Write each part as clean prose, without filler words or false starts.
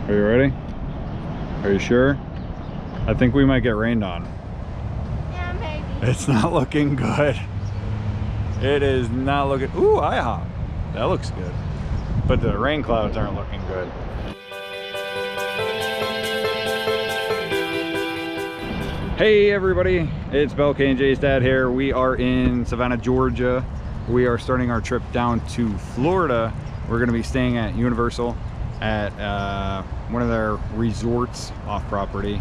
Are you ready? Are you sure? I think we might get rained on. Yeah, maybe. It's not looking good. It is not looking. Ooh, IHOP. That looks good. But the rain clouds aren't looking good. Hey everybody, it's Belle K&J's dad here. We are in Savannah, Georgia. We are starting our trip down to Florida. We're gonna be staying at Universal at one of their resorts off property,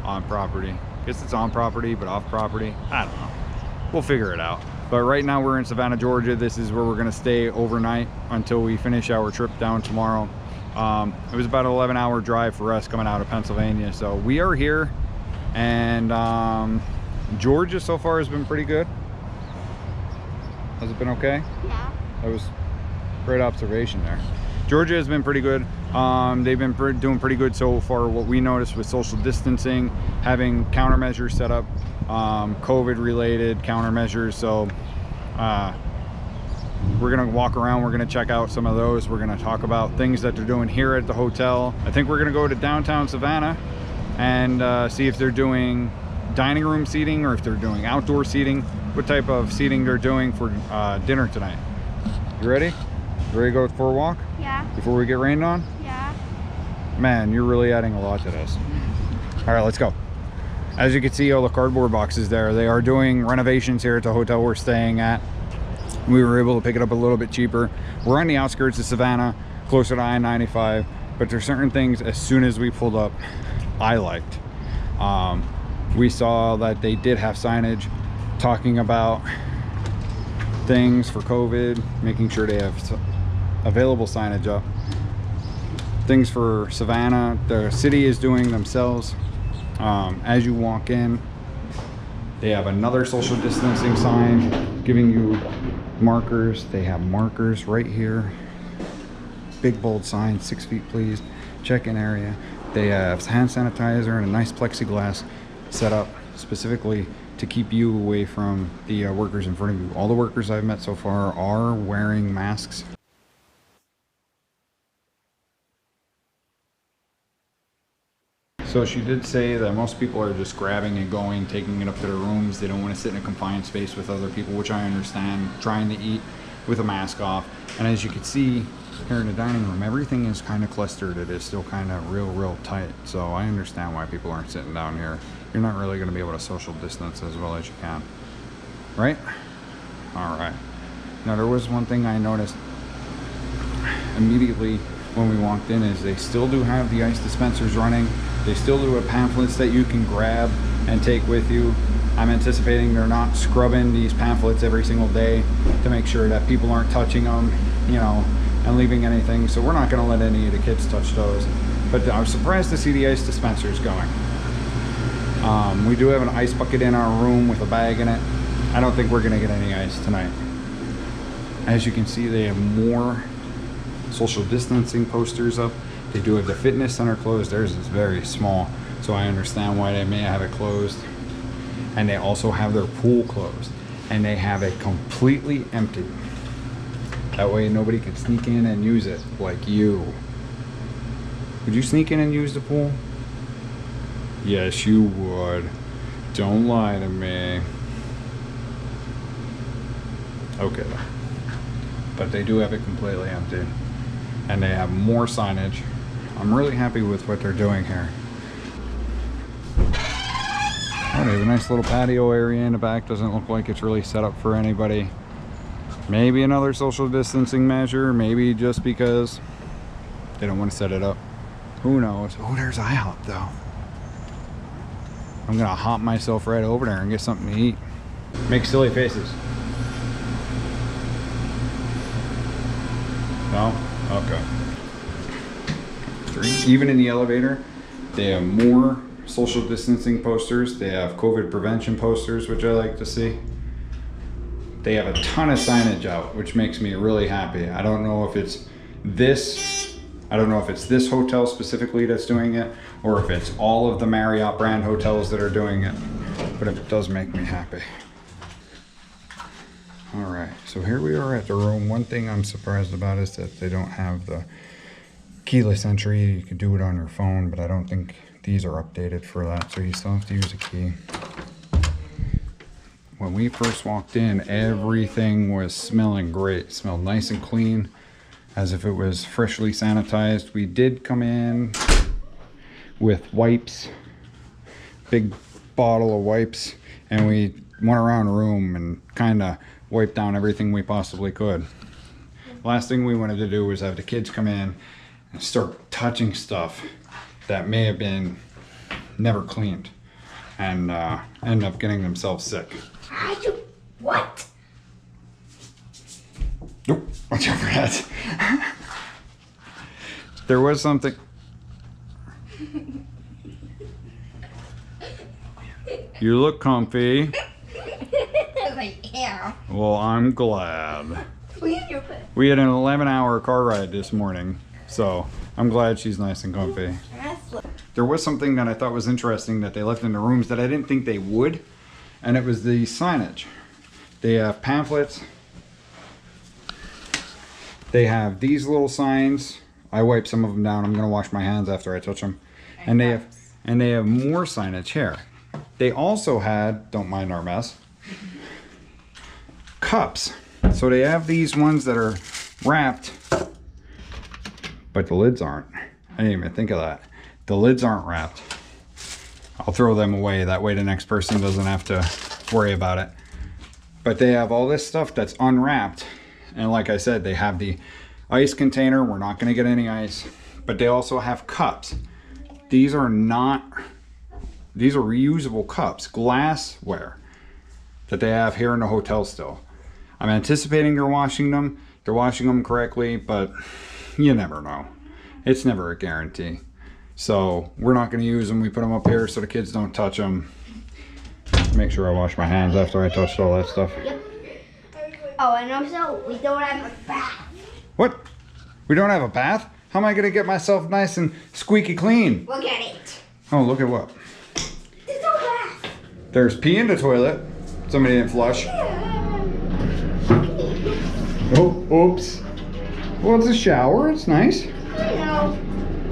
on property. I guess it's on property, but off property. I don't know. We'll figure it out. But right now we're in Savannah, Georgia. This is where we're gonna stay overnight until we finish our trip down tomorrow. It was about an 11-hour drive for us coming out of Pennsylvania. So we are here, and Georgia so far has been pretty good. Has it been okay? Yeah. That was great observation there. Georgia has been pretty good. They've been doing pretty good so far. What we noticed with social distancing, having countermeasures set up, COVID related countermeasures. So we're gonna walk around, we're gonna check out some of those. We're gonna talk about things that they're doing here at the hotel. I think we're gonna go to downtown Savannah and see if they're doing dining room seating or if they're doing outdoor seating, what type of seating they're doing for dinner tonight. You ready? You ready to go for a walk? Yeah. Before we get rained on? Yeah. Man, you're really adding a lot to this. All right, let's go. As you can see, all the cardboard boxes there, they are doing renovations here at the hotel we're staying at. We were able to pick it up a little bit cheaper. We're on the outskirts of Savannah, closer to I-95, but there's certain things as soon as we pulled up I liked. We saw that they did have signage talking about things for COVID, making sure they have available signage up. Things for Savannah, the city is doing themselves. As you walk in, they have another social distancing sign giving you markers. They have markers right here. Big bold sign, 6 feet please, check-in area. They have hand sanitizer and a nice plexiglass set up specifically to keep you away from the workers in front of you. All the workers I've met so far are wearing masks. So she did say that most people are just grabbing and going, taking it up to their rooms. They don't want to sit in a confined space with other people, which I understand, trying to eat with a mask off. And as you can see here in the dining room, everything is kind of clustered. It is still kind of real tight. So I understand why people aren't sitting down here. You're not really going to be able to social distance as well as you can, right? All right. Now there was one thing I noticed immediately when we walked in is they still do have the ice dispensers running. They still do have pamphlets that you can grab and take with you. I'm anticipating they're not scrubbing these pamphlets every single day to make sure that people aren't touching them, you know, and leaving anything. So we're not going to let any of the kids touch those. But I was surprised to see the ice dispensers going. We do have an ice bucket in our room with a bag in it. I don't think we're going to get any ice tonight. As you can see, they have more social distancing posters up. They do have the fitness center closed. Theirs is very small, so I understand why they may have it closed. And they also have their pool closed, and they have it completely empty. That way nobody can sneak in and use it like you. Would you sneak in and use the pool? Yes, you would. Don't lie to me. Okay. But they do have it completely empty. And they have more signage. I'm really happy with what they're doing here. Oh, they have a nice little patio area in the back. Doesn't look like it's really set up for anybody. Maybe another social distancing measure. Maybe just because they don't want to set it up. Who knows? Oh, there's IHOP though. I'm gonna hop myself right over there and get something to eat. Make silly faces. No? Okay. Even in the elevator, they have more social distancing posters. They have COVID prevention posters, which I like to see. They have a ton of signage out, which makes me really happy. I don't know if it's this hotel specifically that's doing it, or if it's all of the Marriott brand hotels that are doing it, but it does make me happy. All right, so here we are at the room. One thing I'm surprised about is that they don't have the keyless entry. You could do it on your phone, but I don't think these are updated for that, so you still have to use a key. When we first walked in, everything was smelling great. It smelled nice and clean, as if it was freshly sanitized. We did come in with wipes, big bottle of wipes, and we went around the room and kind of wiped down everything we possibly could. Last thing we wanted to do was have the kids come in and start touching stuff that may have been never cleaned and end up getting themselves sick. What? Nope, watch out for that. There was something. You look comfy. Yeah. Well, I'm glad. We We had an 11-hour car ride this morning, so I'm glad she's nice and comfy. There was something that I thought was interesting that they left in the rooms that I didn't think they would, and it was the signage. They have pamphlets. They have these little signs. I wiped some of them down. I'm gonna wash my hands after I touch them. And they have more signage here. They also had, don't mind our mess, cups. So they have these ones that are wrapped, but the lids aren't. I didn't even think of that. The lids aren't wrapped. I'll throw them away. That way the next person doesn't have to worry about it. But they have all this stuff that's unwrapped. And like I said, they have the ice container. We're not gonna get any ice. But they also have cups. These are reusable cups, glassware, that they have here in the hotel still. I'm anticipating they're washing them. They're washing them correctly, but you never know. It's never a guarantee. So we're not gonna use them. We put them up here so the kids don't touch them. Make sure I wash my hands after I touched all that stuff. Yep. Oh, and also, we don't have a bath. What? We don't have a bath? How am I gonna get myself nice and squeaky clean? Look at it. Oh, look at what? There's no bath. There's pee in the toilet. Somebody didn't flush. Oh, oops. Well, it's a shower. It's nice. I know.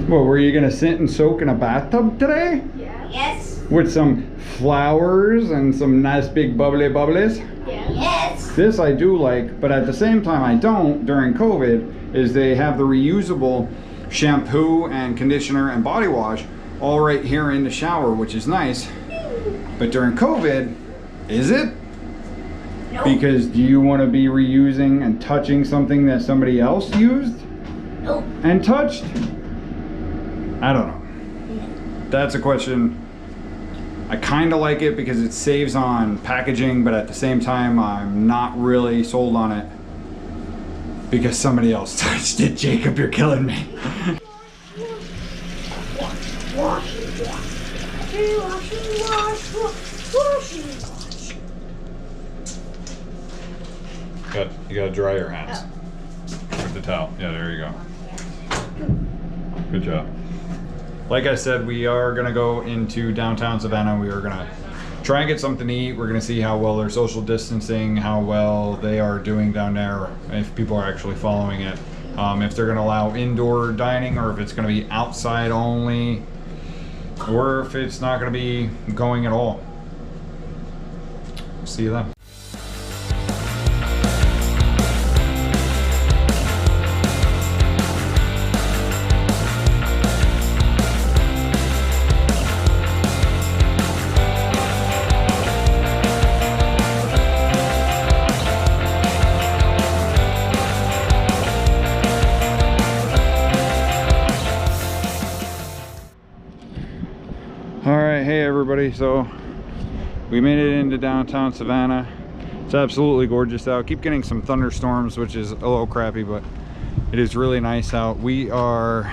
Well, were you gonna sit and soak in a bathtub today? Yes. With some flowers and some nice big bubbly bubblies? Yes. This I do like, but at the same time I don't during COVID, is they have the reusable shampoo and conditioner and body wash all right here in the shower, which is nice. But during COVID, is it? Nope. Because do you want to be reusing and touching something that somebody else used Nope. and touched? I don't know. That's a question. I kind of like it because it saves on packaging, but at the same time, I'm not really sold on it because somebody else touched it. Jacob, you're killing me. You gotta dry your hands with the towel. Yeah, there you go. Good job. Like I said, we are gonna go into downtown Savannah. We are gonna try and get something to eat. We're gonna see how well they're social distancing, how well they are doing down there, if people are actually following it. If they're gonna allow indoor dining or if it's gonna be outside only, or if it's not gonna be going at all. See you then. Alright, hey everybody, so we made it into downtown Savannah. It's absolutely gorgeous out. Keep getting some thunderstorms, which is a little crappy, but it is really nice out. We are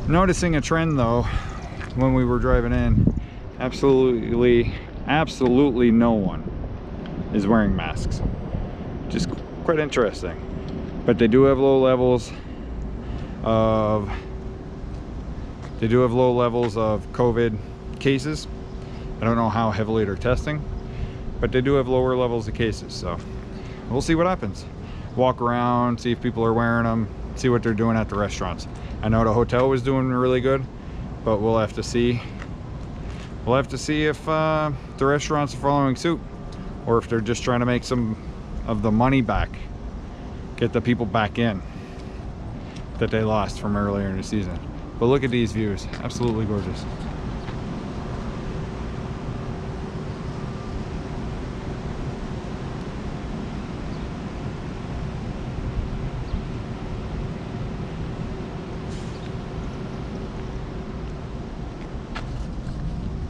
noticing a trend though when we were driving in. Absolutely no one is wearing masks. Just quite interesting. But they do have low levels of COVID cases. I don't know how heavily they're testing, but they do have lower levels of cases, so we'll see what happens. Walk around, see if people are wearing them, see what they're doing at the restaurants. I know the hotel was doing really good, but we'll have to see. We'll have to see if the restaurants are following suit, or if they're just trying to make some of the money back, get the people back in that they lost from earlier in the season. But look at these views, absolutely gorgeous.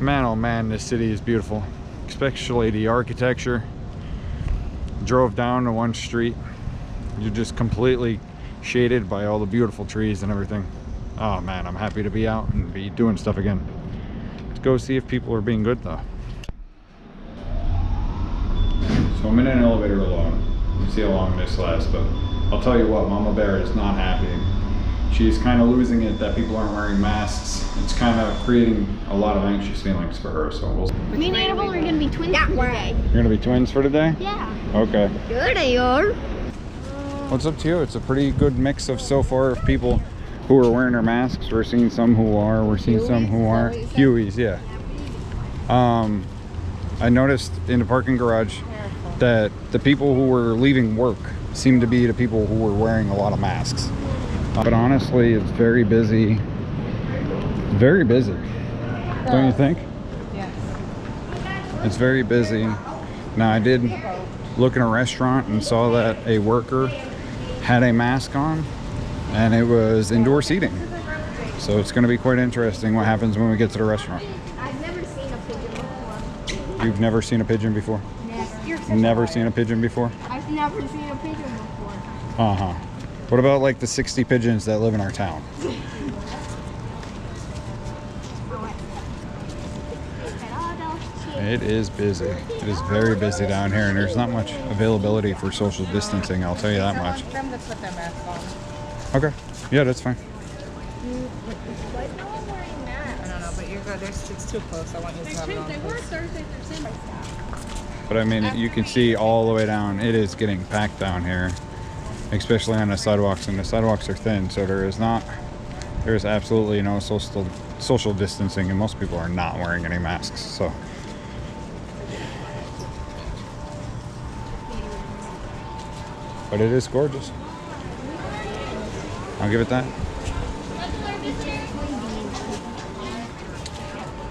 Man, oh man, this city is beautiful, especially the architecture. Drove down to one street, you're just completely shaded by all the beautiful trees and everything. Oh man, I'm happy to be out and be doing stuff again. Let's go see if people are being good though. So I'm in an elevator alone. We'll see how long this lasts, but I'll tell you what, Mama Bear is not happy. She's kind of losing it that people aren't wearing masks. It's kind of creating a lot of anxious feelings for her, so we'll... Me and Annabelle are going to be twins for today. You're going to be twins for today? Yeah. Okay. Good, they are. Well, it's up to you. It's a pretty good mix of so far of people who are wearing their masks. We're seeing some who are. We're seeing some who aren't. Hueys, yeah. I noticed in the parking garage that the people who were leaving work seemed to be the people who were wearing a lot of masks. But honestly, it's very busy. Very busy. Don't you think? Yes. It's very busy. Now, I did look in a restaurant and saw that a worker had a mask on, and it was indoor seating. So it's going to be quite interesting what happens when we get to the restaurant. I've never seen a pigeon before. You've never seen a pigeon before? Never seen a pigeon before? I've never seen a pigeon before. Uh-huh. What about like the 60 pigeons that live in our town? It is busy. It is very busy down here, and there's not much availability for social distancing, I'll tell you that much. Them to put their mask on. Okay. Yeah, that's fine. Why is no one wearing masks? I don't know, but you're good. It's too close. I want you to have it on. They were Thursday, Thursday. But I mean, you can see all the way down. It is getting packed down here, especially on the sidewalks, and the sidewalks are thin, so there is absolutely no social distancing, and most people are not wearing any masks. So but it is gorgeous. I'll give it that.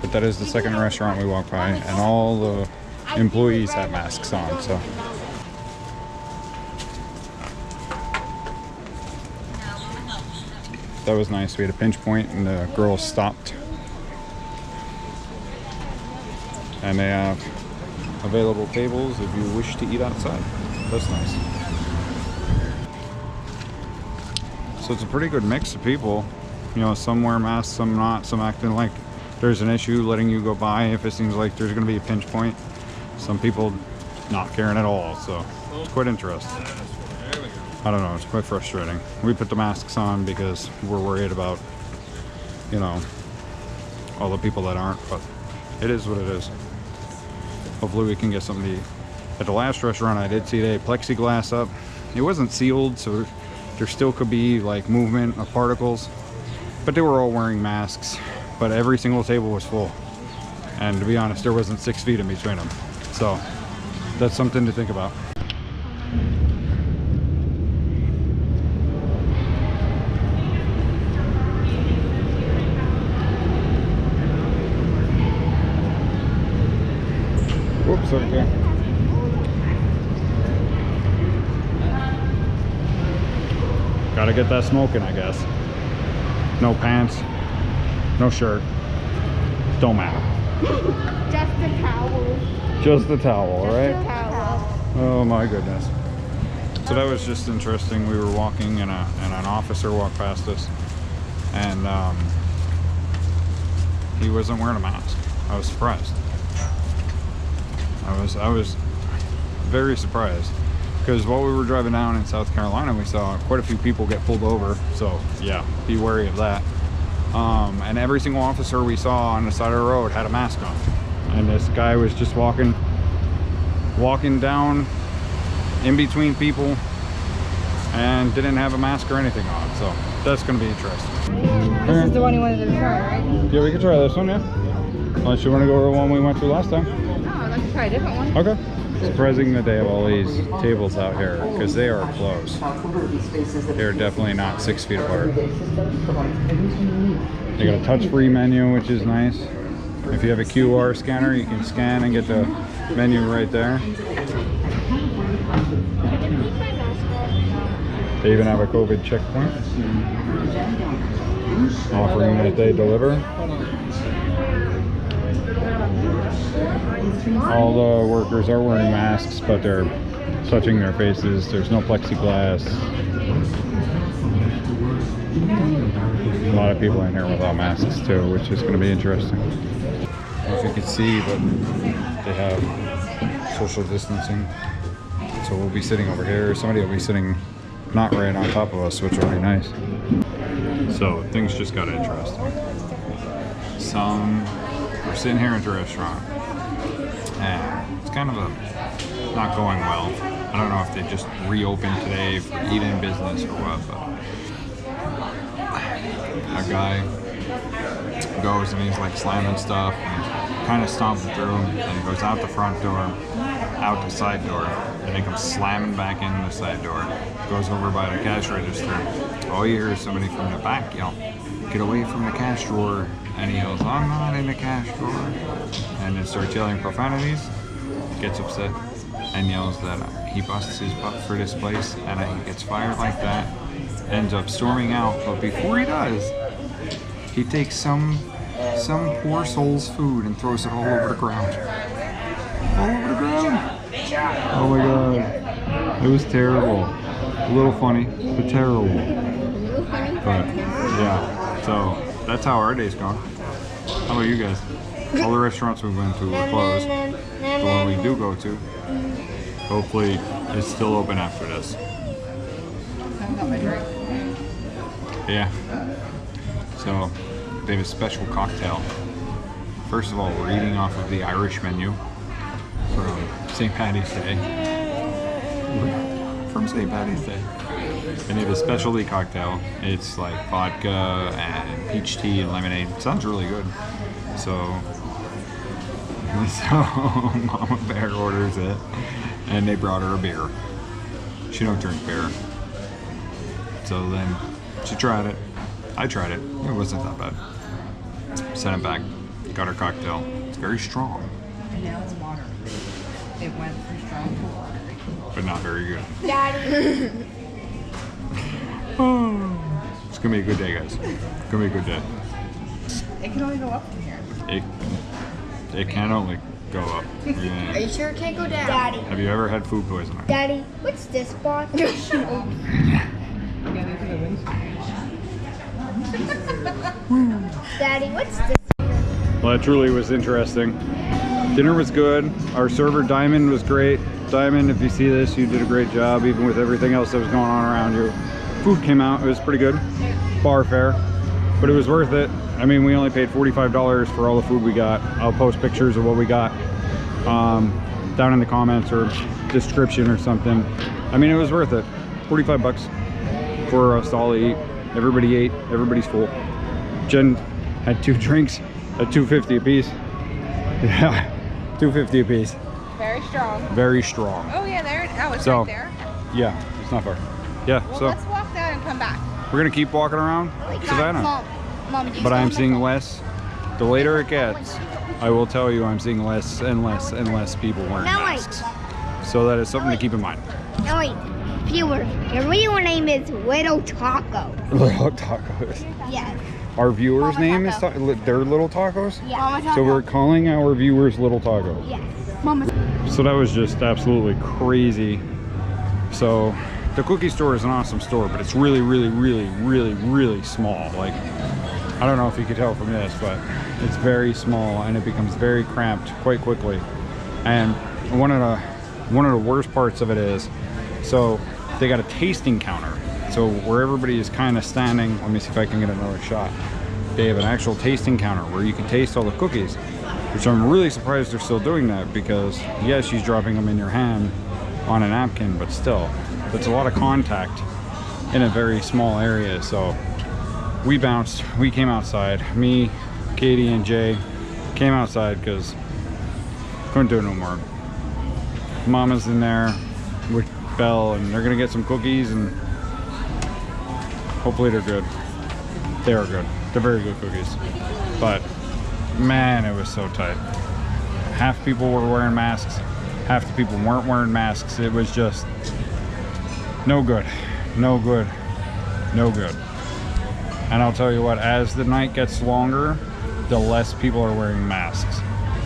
But that is the second restaurant we walked by, and all the employees have masks on, so. That was nice. We had a pinch point and the girls stopped. And they have available tables if you wish to eat outside. That's nice. So it's a pretty good mix of people. You know, some wear masks, some not, some acting like there's an issue letting you go by if it seems like there's going to be a pinch point. Some people not caring at all, so it's quite interesting. I don't know, it's quite frustrating. We put the masks on because we're worried about, you know, all the people that aren't, but it is what it is. Hopefully we can get something to eat. At the last restaurant I did see, they had plexiglass up. It wasn't sealed, so there still could be like movement of particles, but they were all wearing masks, but every single table was full. And to be honest, there wasn't 6 feet in between them. So that's something to think about. Whoops, okay. Gotta get that smoking, I guess. No pants, no shirt, don't matter. Just a towel. Just a towel, right? Just a towel. Oh my goodness. So that was just interesting. We were walking and an officer walked past us, and he wasn't wearing a mask. I was surprised. I was very surprised, because while we were driving down in South Carolina, we saw quite a few people get pulled over. So yeah, be wary of that. And every single officer we saw on the side of the road had a mask on, and this guy was just walking down in between people and didn't have a mask or anything on, so that's going to be interesting. This is the one you wanted to try, right? Yeah, we can try this one, yeah. Unless you want to go to the one we went to last time. No, I'd like to try a different one. Okay. Surprising that they have all these tables out here because they are close. They're definitely not 6 feet apart. They got a touch-free menu, which is nice. If you have a QR scanner, you can scan and get the menu right there. They even have a COVID checkpoint, offering that they deliver. All the workers are wearing masks, but they're touching their faces. There's no plexiglass. A lot of people in here without masks too, which is going to be interesting. I don't know if you can see, but they have social distancing. So we'll be sitting over here. Somebody will be sitting not right on top of us, which will be nice. So things just got interesting. We're sitting here at the restaurant, and it's kind of not going well. I don't know if they just reopened today for eat-in business or what, but a guy goes and he's like slamming stuff and kind of stomping through, and he goes out the front door, out the side door, and he comes slamming back in the side door, goes over by the cash register. All you hear is somebody from the back yell, "Get away from the cash drawer," and he yells, "I'm not in the cash drawer," and then starts yelling profanities, gets upset and yells that he busts his butt for this place, and he gets fired like that, ends up storming out, but before he does, he takes some poor soul's food and throws it all over the ground. All over the ground! Oh my god. It was terrible. A little funny, but terrible. But yeah, so that's how our day's gone. How about you guys? All the restaurants we went to were closed. The one we do go to, hopefully, is still open after this. I got my drink. Yeah. So they have a special cocktail. First of all, we're eating off of the Irish menu from St. Paddy's Day. From St. Paddy's Day. And they have a specialty cocktail. It's like vodka and peach tea and lemonade. It sounds really good. So Mama Bear orders it, and they brought her a beer. She don't drink beer. So then she tried it. I tried it. It wasn't that bad. Sent it back. Got her cocktail. It's very strong. And now it's water. It went from strong to watery. But not very good. Daddy. It's gonna be a good day, guys. It's gonna be a good day. It can only go up from here. It can only go up. Are you sure it can't go down? Daddy. Have you ever had food poisoning? Daddy, what's this box? Yeah, these are the wings. Daddy, what's this? Well, that truly was interesting. Dinner was good. Our server, Diamond, was great. Diamond, if you see this, you did a great job, even with everything else that was going on around you. Food came out. It was pretty good. Bar fare. But it was worth it. I mean, we only paid $45 for all the food we got. I'll post pictures of what we got down in the comments or description or something. I mean, it was worth it. 45 bucks for us to all eat. Everybody ate. Everybody's full. Jen had 2 drinks at $2.50 a piece. Yeah, $2.50 a piece. Very strong. Very strong. Oh yeah, there. Oh, it's So, right there. Yeah, it's not far. Yeah, Well, so let's walk down and come back. we're gonna keep walking around Savannah. Mom, But I'm seeing less. The later it gets, I will tell you, I'm seeing less and less and less people wearing masks. So that is something to keep in mind. No, wait. Viewers, your real name is Little Taco. Little tacos. Yes. Our viewers' Mama name Taco. is they're Little Tacos. Yeah. Mama Taco. So we're calling our viewers Little Tacos. Yes. Mama. So that was just absolutely crazy. So the cookie store is an awesome store, but it's really, really, really, really, really small. Like, I don't know if you could tell from this, but it's very small and it becomes very cramped quite quickly. And one of the worst parts of it is, so they got a tasting counter. So where everybody is kind of standing, let me see if I can get another shot. They have an actual tasting counter where you can taste all the cookies, which I'm really surprised they're still doing that, because yes, she's dropping them in your hand on a napkin, but still, it's a lot of contact in a very small area. So we bounced, we came outside. Me, Katie, and Jay came outside because couldn't do it no more. Mama's in there with Belle, and they're gonna get some cookies, and hopefully they're good. They are good. They're very good cookies. But man, it was so tight. Half people were wearing masks, half the people weren't wearing masks. It was just no good, no good, no good. And I'll tell you what, as the night gets longer, the less people are wearing masks.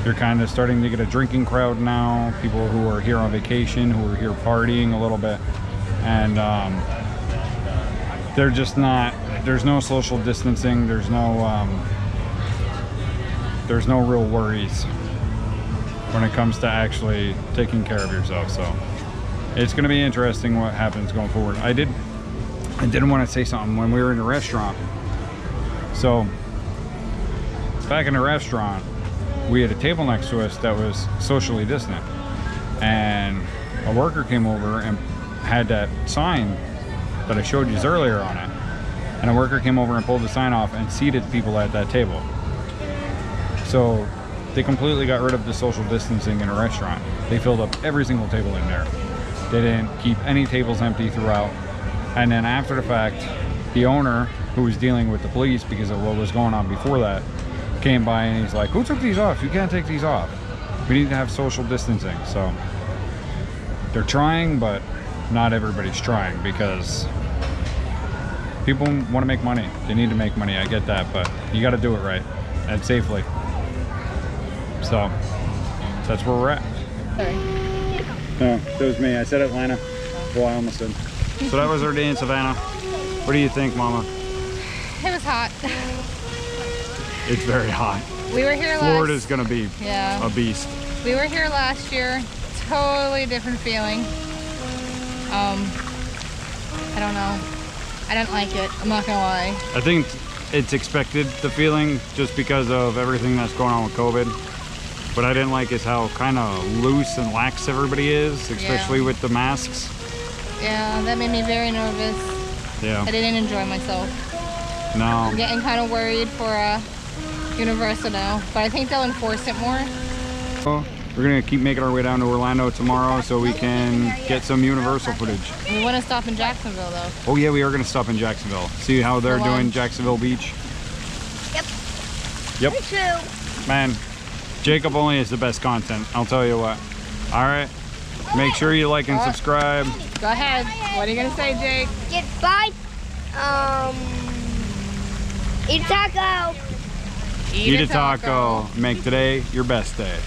You're kind of starting to get a drinking crowd now, people who are here on vacation, who are here partying a little bit, and they're just not, there's no social distancing, there's no real worries when it comes to actually taking care of yourself. So it's going to be interesting what happens going forward. I didn't want to say something when we were in the restaurant. So back in the restaurant, we had a table next to us that was socially distant, and a worker came over and had that sign that I showed you earlier on it, and a worker came over and pulled the sign off and seated people at that table. So they completely got rid of the social distancing in a restaurant. They filled up every single table in there. They didn't keep any tables empty throughout. And then after the fact, the owner, who was dealing with the police because of what was going on before that, came by and he's like, who took these off? You can't take these off. We need to have social distancing. So they're trying, but not everybody's trying, because people want to make money. They need to make money. I get that, but you got to do it right and safely. So that's where we're at. Sorry. No, that was me. I said Atlanta. Well, I almost did. So that was our day in Savannah. What do you think, Mama? It was hot. It's very hot. We were here Florida's gonna be Yeah. a beast. We were here last year. Totally different feeling. I don't know. I didn't like it. I'm not gonna lie. I think it's expected, the feeling, just because of everything that's going on with COVID. What I didn't like is how kind of loose and lax everybody is, especially with the masks. Yeah, that made me very nervous. Yeah. I didn't enjoy myself. No. I'm getting kind of worried for Universal now, but I think they'll enforce it more. We're gonna keep making our way down to Orlando tomorrow so we can get some Universal footage. We want to stop in Jacksonville though. Oh yeah, we are gonna stop in Jacksonville. See how they're doing Jacksonville Beach? Yep. Yep. True. Man, Jacob only is the best content, I'll tell you what. All right, make sure you like and subscribe. Go ahead. What are you gonna say, Jake? Get by. Eat a taco. Eat a taco. Make today your best day.